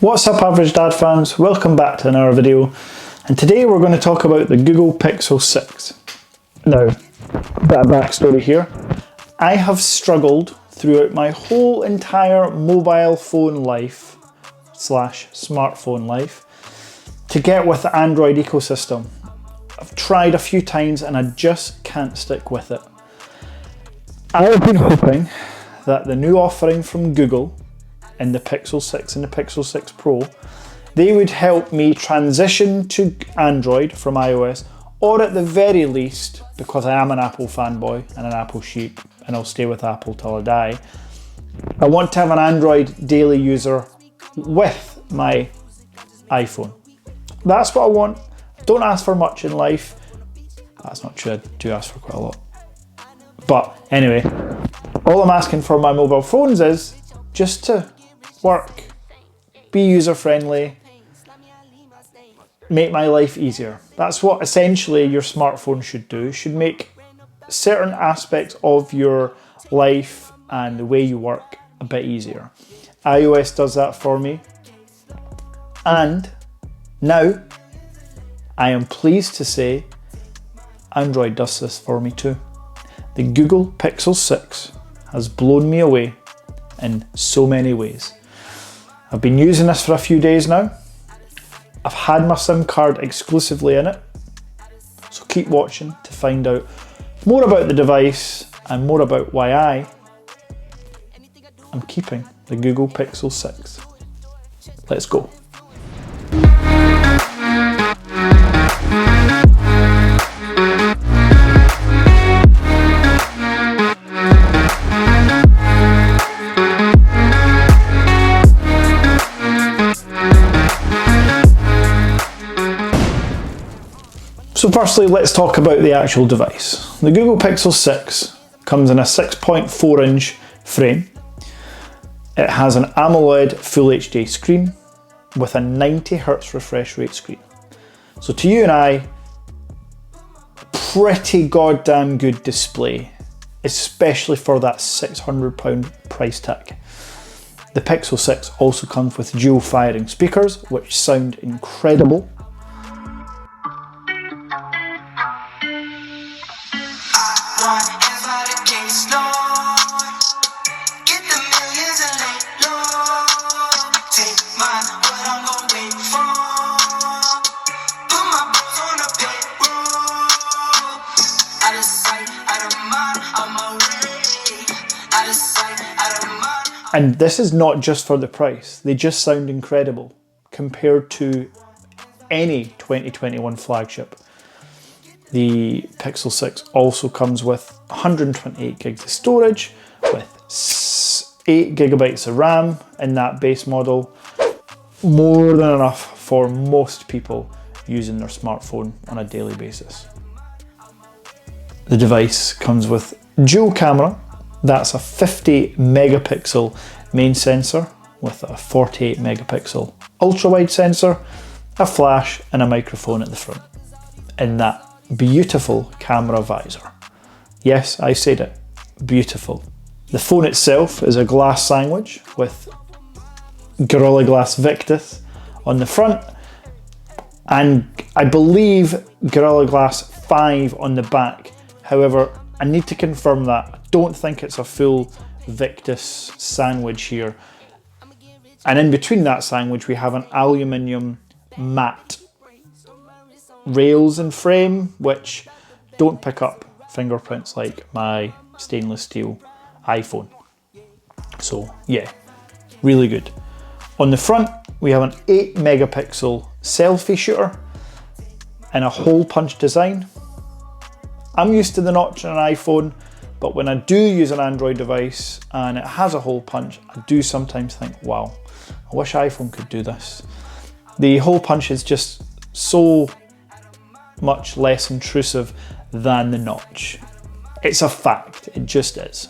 What's up average dad fans, welcome back to another video, and today we're going to talk about the Google Pixel 6. Now, a bit of backstory here. I have struggled throughout my whole entire mobile phone life / smartphone life to get with the Android ecosystem. I've tried a few times and I just can't stick with it. I have been hoping that the new offering from Google in the Pixel 6 and the Pixel 6 Pro, they would help me transition to Android from iOS, or at the very least, because I am an Apple fanboy and an Apple sheep and I'll stay with Apple till I die, I want to have an Android daily user with my iPhone. That's what I want. Don't ask for much in life. That's not true, I do ask for quite a lot. But anyway, all I'm asking for my mobile phones is just to work, be user-friendly, make my life easier. That's what essentially your smartphone should do. It should make certain aspects of your life and the way you work a bit easier. iOS does that for me. And now, I am pleased to say Android does this for me too. The Google Pixel 6 has blown me away in so many ways. I've been using this for a few days now. I've had my SIM card exclusively in it, so keep watching to find out more about the device and more about why I am keeping the Google Pixel 6. Let's go. So firstly, let's talk about the actual device. The Google Pixel 6 comes in a 6.4 inch frame. It has an AMOLED Full HD screen with a 90 Hz refresh rate screen. So to you and I, pretty goddamn good display, especially for that £600 price tag. The Pixel 6 also comes with dual firing speakers, which sound incredible. And this is not just for the price, they just sound incredible compared to any 2021 flagship. The Pixel 6 also comes with 128 gigs of storage with 8 gigabytes of RAM in that base model. More than enough for most people using their smartphone on a daily basis. The device comes with dual camera. That's a 50 megapixel main sensor with a 48 megapixel ultra wide sensor, a flash and a microphone at the front, in that beautiful camera visor. Yes, I said it, beautiful. The phone itself is a glass sandwich with Gorilla Glass Victus on the front, and I believe Gorilla Glass 5 on the back. However, I need to confirm that. I don't think it's a full Victus sandwich here. And in between that sandwich, we have an aluminium matte rails and frame, which don't pick up fingerprints like my stainless steel iPhone. So yeah, really good. On the front, we have an 8 megapixel selfie shooter and a hole punch design. I'm used to the notch on an iPhone, but when I do use an Android device and it has a hole punch, I do sometimes think, wow, I wish iPhone could do this. The hole punch is just so much less intrusive than the notch. It's a fact, it just is.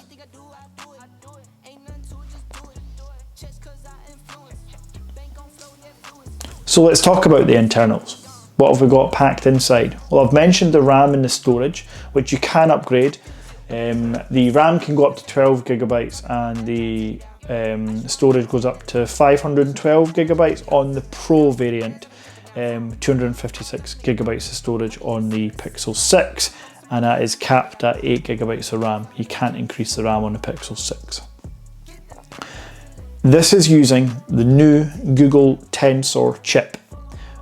So let's talk about the internals. What have we got packed inside? Well, I've mentioned the RAM and the storage, which you can upgrade. The RAM can go up to 12 gigabytes and the Storage goes up to 512 gigabytes on the Pro variant, 256 gigabytes of storage on the Pixel 6, and that is capped at 8 gigabytes of RAM. You can't increase the RAM on the Pixel 6. This is using the new Google Tensor chip,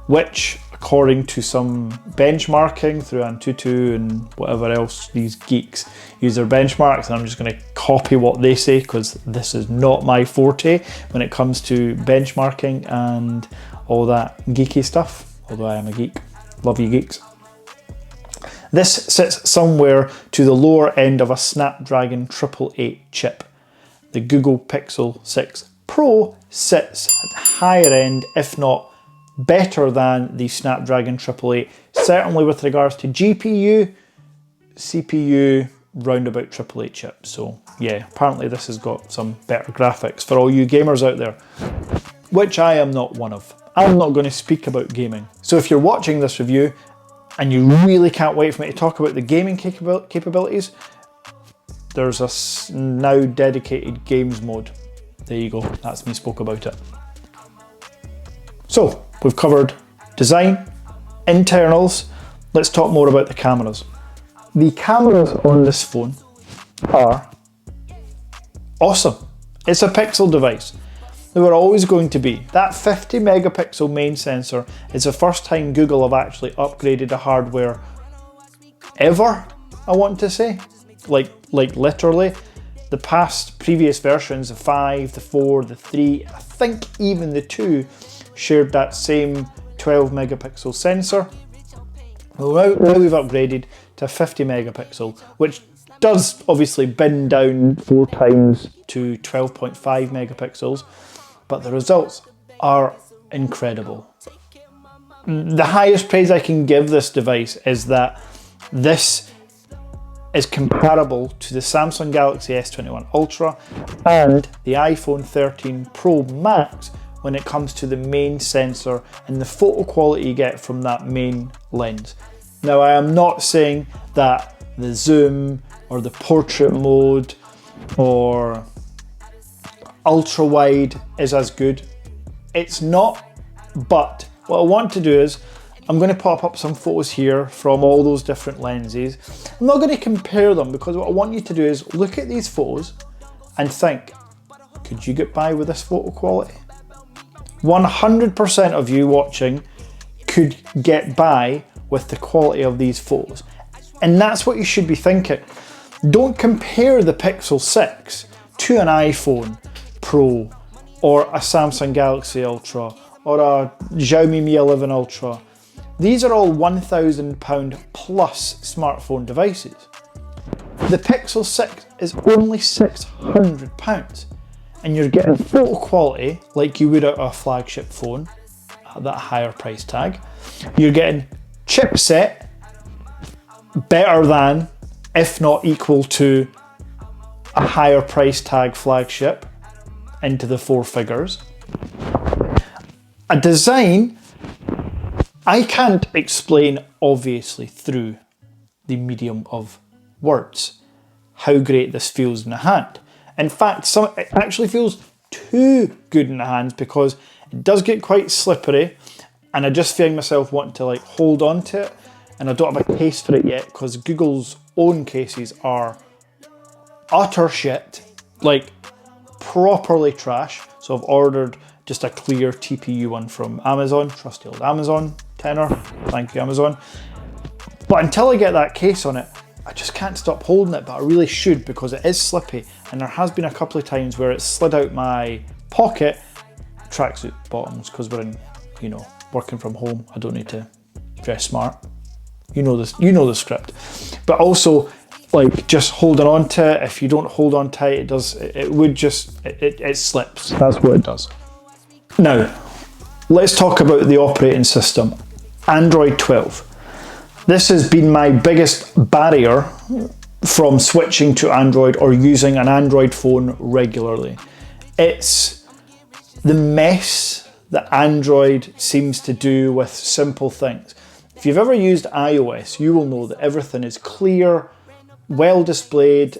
which, according to some benchmarking through Antutu and whatever else these geeks use their benchmarks, and I'm just going to copy what they say because this is not my forte when it comes to benchmarking and all that geeky stuff, although I am a geek. Love you geeks. This sits somewhere to the lower end of a Snapdragon 888 chip. The Google Pixel 6 Pro sits at the higher end, if not better than the Snapdragon 888, certainly with regards to GPU, CPU, roundabout 888 chip. So yeah, apparently this has got some better graphics for all you gamers out there, which I am not one of. I'm not going to speak about gaming. So if you're watching this review and you really can't wait for me to talk about the gaming capabilities, there's a now dedicated games mode. There you go, that's me spoke about it. So we've covered design, internals. Let's talk more about the cameras. The cameras on this phone are awesome. It's a Pixel device. They were always going to be. That 50 megapixel main sensor is the first time Google have actually upgraded the hardware ever, I want to say. Like literally. The previous versions, the 5, the 4, the 3, I think even the 2, shared that same 12 megapixel sensor. Well, now we've upgraded to 50 megapixel, which does obviously bin down 4 times to 12.5 megapixels, but the results are incredible. The highest praise I can give this device is that this is comparable to the Samsung Galaxy S21 Ultra and the iPhone 13 Pro Max when it comes to the main sensor and the photo quality you get from that main lens. Now, I am not saying that the zoom or the portrait mode or ultra wide is as good. It's not, but what I want to do is I'm going to pop up some photos here from all those different lenses. I'm not going to compare them because what I want you to do is look at these photos and think, could you get by with this photo quality? 100% of you watching could get by with the quality of these photos. And that's what you should be thinking. Don't compare the Pixel 6 to an iPhone Pro or a Samsung Galaxy Ultra or a Xiaomi Mi 11 Ultra. These are all £1,000 plus smartphone devices. The Pixel 6 is only £600 and you're getting photo quality like you would out of a flagship phone at that higher price tag. You're getting chipset better than, if not equal to, a higher price tag flagship into the 4 figures. A design I can't explain obviously through the medium of words how great this feels in the hand. In fact, it actually feels too good in the hands because it does get quite slippery and I just feel myself wanting to hold on to it, and I don't have a case for it yet because Google's own cases are utter shit, properly trash. So I've ordered just a clear TPU one from Amazon, trusty old Amazon, tenor, thank you Amazon. But until I get that case on it, I just can't stop holding it, but I really should because it is slippy, and there has been a couple of times where it slid out my pocket, tracksuit bottoms, because we're in, working from home, I don't need to dress smart. You know the script. But also, just holding on to it, if you don't hold on tight, it slips. That's what it does. Now, let's talk about the operating system, Android 12. This has been my biggest barrier from switching to Android or using an Android phone regularly. It's the mess that Android seems to do with simple things. If you've ever used iOS, you will know that everything is clear, well displayed.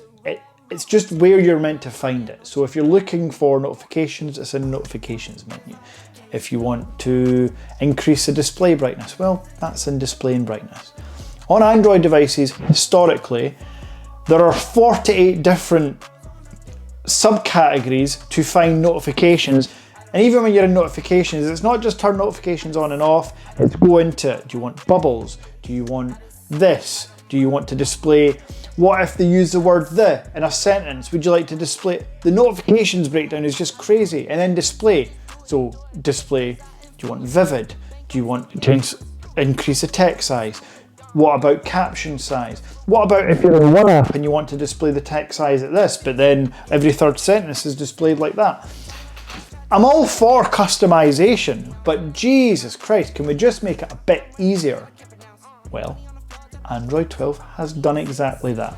It's just where you're meant to find it. So if you're looking for notifications, it's in notifications menu. If you want to increase the display brightness, well, that's in display and brightness. On Android devices, historically, there are 48 different subcategories to find notifications. And even when you're in notifications, it's not just turn notifications on and off, it's go into, do you want bubbles? Do you want this? Do you want to display, what if they use the word the in a sentence? Would you like to display, the notifications breakdown is just crazy. And then display. So display, do you want vivid? Do you want to increase the text size? What about caption size? What about if you're in one app and you want to display the text size at this, but then every third sentence is displayed like that? I'm all for customization, but Jesus Christ, can we just make it a bit easier? Well, Android 12 has done exactly that.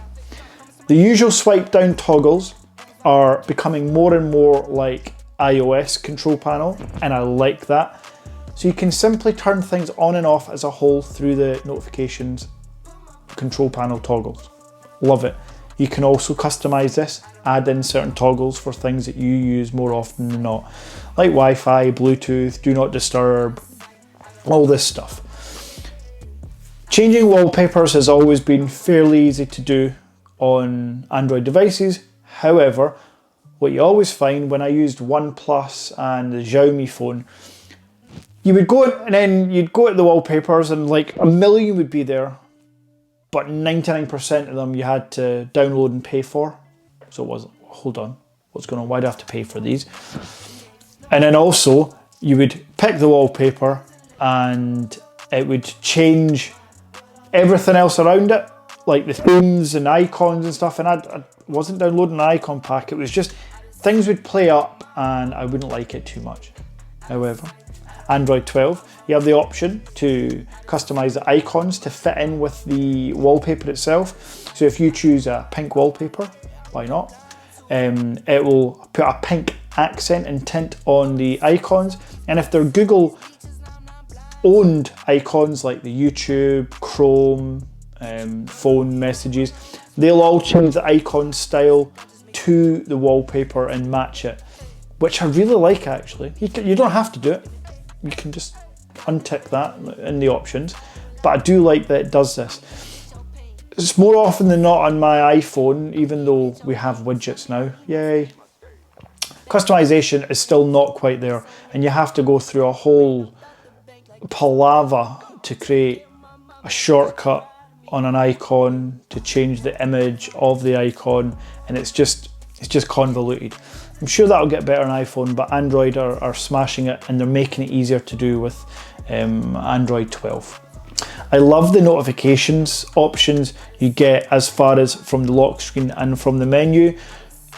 The usual swipe down toggles are becoming more and more like iOS control panel, and I like that. So you can simply turn things on and off as a whole through the notifications control panel toggles. Love it. You can also customize this, add in certain toggles for things that you use more often than not, like Wi-Fi, Bluetooth, do not disturb, all this stuff. Changing wallpapers has always been fairly easy to do on Android devices. However, what you always find when I used OnePlus and the Xiaomi phone, you would go and then you'd go at the wallpapers and like a million would be there, but 99% of them you had to download and pay for. So it was, hold on, what's going on? Why do I have to pay for these? And then also you would pick the wallpaper and it would change everything else around it, like the themes and icons and stuff. And I wasn't downloading an icon pack. It was just things would play up and I wouldn't like it too much. However, Android 12, you have the option to customize the icons to fit in with the wallpaper itself. So if you choose a pink wallpaper, why not? It will put a pink accent and tint on the icons. And if they're Google owned icons like the YouTube, Chrome, phone messages, they'll all change the icon style to the wallpaper and match it, which I really like actually. You don't have to do it. You can just untick that in the options, but I do like that it does this. It's more often than not on my iPhone, even though we have widgets now, yay. Customization is still not quite there, and you have to go through a whole palaver to create a shortcut on an icon to change the image of the icon, and it's just convoluted. I'm sure that'll get better on iPhone, but Android are smashing it, and they're making it easier to do with Android 12. I love the notifications options you get as far as from the lock screen and from the menu.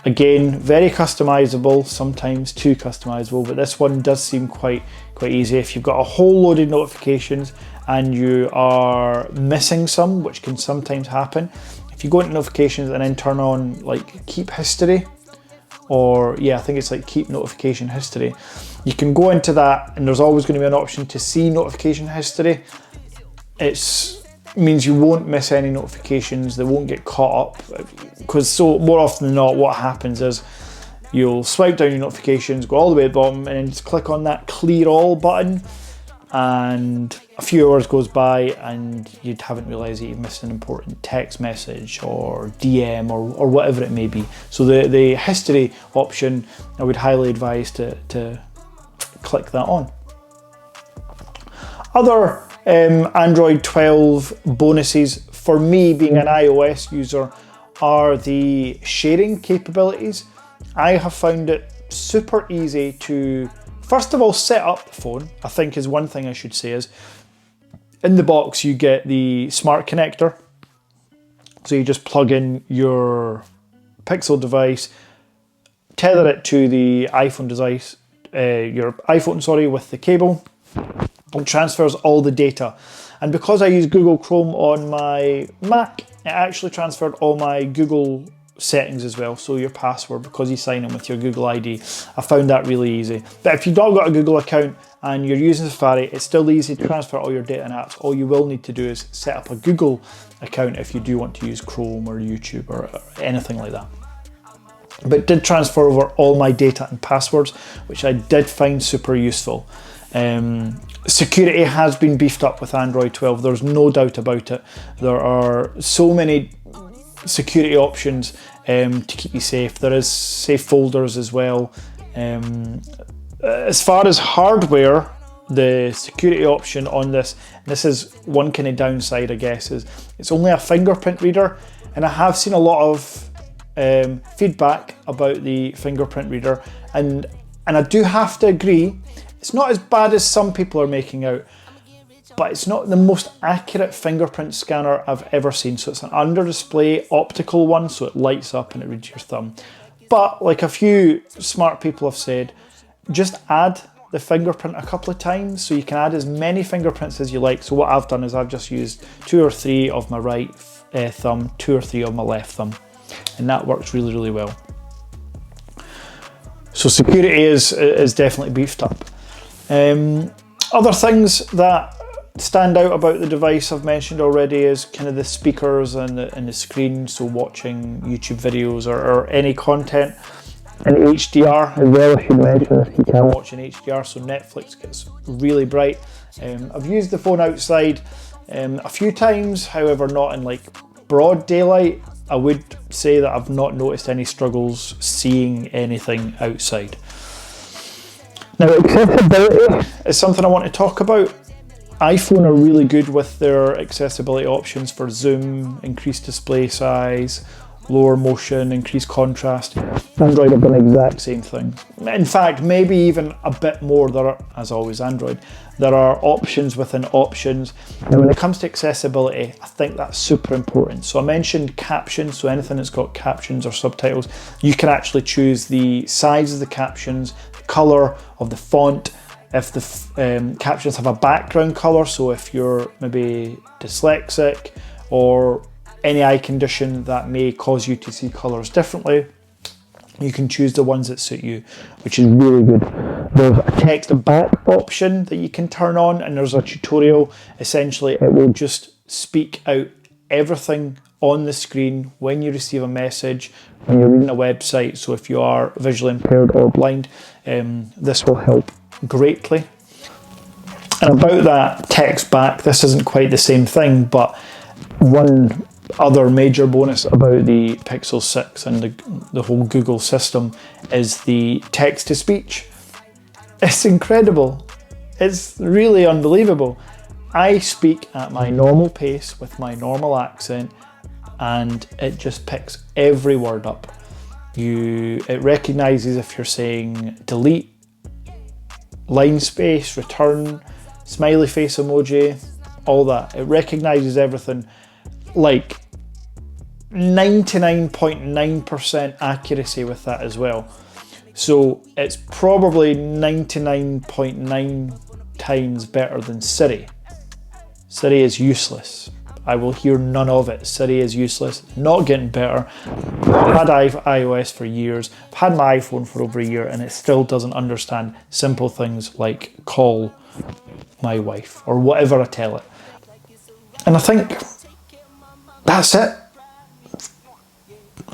Again, very customizable, sometimes too customizable, but this one does seem quite easy. If you've got a whole load of notifications and you are missing some, which can sometimes happen, if you go into notifications and then turn on like keep history, or yeah, I think it's like keep notification history, you can go into that and there's always going to be an option to see notification history. It means you won't miss any notifications, they won't get caught up, because so more often than not what happens is you'll swipe down your notifications, go all the way to the bottom, and then just click on that clear all button, and a few hours goes by and you haven't realised that you've missed an important text message or DM or whatever it may be. So the history option, I would highly advise to click that on. Other Android 12 bonuses for me being an iOS user are the sharing capabilities. I have found it super easy to, first of all, set up the phone. I think is one thing I should say is, in the box you get the smart connector. So you just plug in your Pixel device, tether it to the iPhone device, your iPhone, with the cable. It transfers all the data. And because I use Google Chrome on my Mac, it actually transferred all my Google settings as well. So your password, because you sign in with your Google ID. I found that really easy. But if you've not got a Google account and you're using Safari, it's still easy to transfer all your data and apps. All you will need to do is set up a Google account if you do want to use Chrome or YouTube or anything like that. but did transfer over all my data and passwords, which I did find super useful. Security has been beefed up with Android 12, there's no doubt about it. There are so many security options to keep you safe. There is safe folders as well. As far as hardware, the security option on this is one kind of downside, I guess, is it's only a fingerprint reader, and I have seen a lot of feedback about the fingerprint reader, and I do have to agree, it's not as bad as some people are making out, but it's not the most accurate fingerprint scanner I've ever seen. So it's an under display optical one, so it lights up and it reads your thumb. But like a few smart people have said, just add the fingerprint a couple of times, so you can add as many fingerprints as you like. So what I've done is I've just used 2 or 3 of my right thumb, 2 or 3 of my left thumb, and that works really, really well. So security is definitely beefed up. Other things that stand out about the device I've mentioned already is kind of the speakers and the screen, so watching YouTube videos or any content. And HDR as well, I should mention, if you can watch in HDR, so Netflix gets really bright. I've used the phone outside a few times, however not in like broad daylight. I would say that I've not noticed any struggles seeing anything outside. Now, accessibility is something I want to talk about. iPhone are really good with their accessibility options for zoom, increased display size, lower motion, increased contrast. Android have done the exact same thing. In fact, maybe even a bit more. There are, as always Android, there are options within options. Now when it comes to accessibility, I think that's super important. So I mentioned captions, so anything that's got captions or subtitles, you can actually choose the size of the captions, the colour of the font, if the captions have a background colour, so if you're maybe dyslexic or any eye condition that may cause you to see colours differently, you can choose the ones that suit you, which is really good. There's a text back option that you can turn on, and there's a tutorial. Essentially, it will just speak out everything on the screen when you receive a message, when you're reading a website. So if you are visually impaired or blind, this will help greatly. And about that text back, this isn't quite the same thing, but one other major bonus about the Pixel 6 and the whole Google system is the text-to-speech. It's incredible. It's really unbelievable. I speak at my normal pace with my normal accent, and it just picks every word up. It recognises if you're saying delete, line space, return, smiley face emoji, all that. It recognises everything. Like 99.9% accuracy with that as well. So it's probably 99.9 times better than Siri. Siri is useless. I will hear none of it. Siri is useless, not getting better. I've had iOS for years. I've had my iPhone for over a year, and it still doesn't understand simple things like call my wife or whatever I tell it. And I think that's it.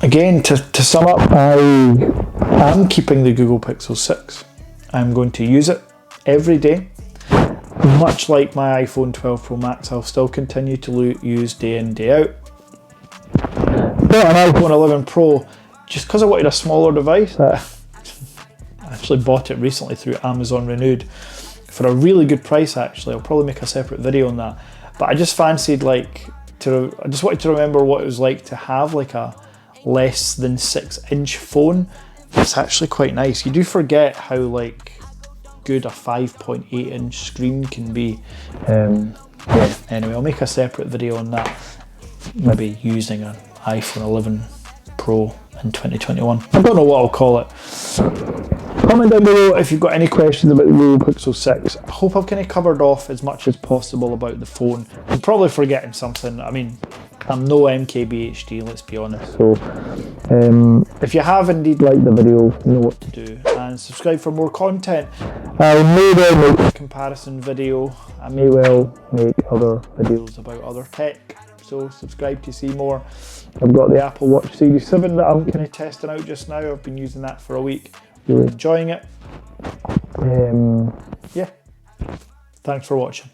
Again, to sum up, I am keeping the Google Pixel 6. I'm going to use it every day. Much like my iPhone 12 Pro Max, I'll still continue to use day in, day out. Bought an iPhone 11 Pro just because I wanted a smaller device. I actually bought it recently through Amazon Renewed for a really good price actually. I'll probably make a separate video on that. But I just fancied I just wanted to remember what it was like to have like a less than 6-inch phone. It's actually quite nice. You do forget how good a 5.8-inch screen can be. Yeah, anyway, I'll make a separate video on that. Maybe using an iPhone 11 Pro in 2021. I don't know what I'll call it. Comment down below if you've got any questions about the Google Pixel 6. I hope I've kind of covered off as much as possible about the phone. I'm probably forgetting something. I mean, I'm no MKBHD, let's be honest. So, if you have indeed liked the video, you know what to do. And subscribe for more content. I may well make a comparison video. I may well make other videos about other tech so subscribe to see more. I've got the Apple Watch Series 7 that I'm kind of testing out just now. I've been using that for a week, really enjoying it. Yeah, thanks for watching.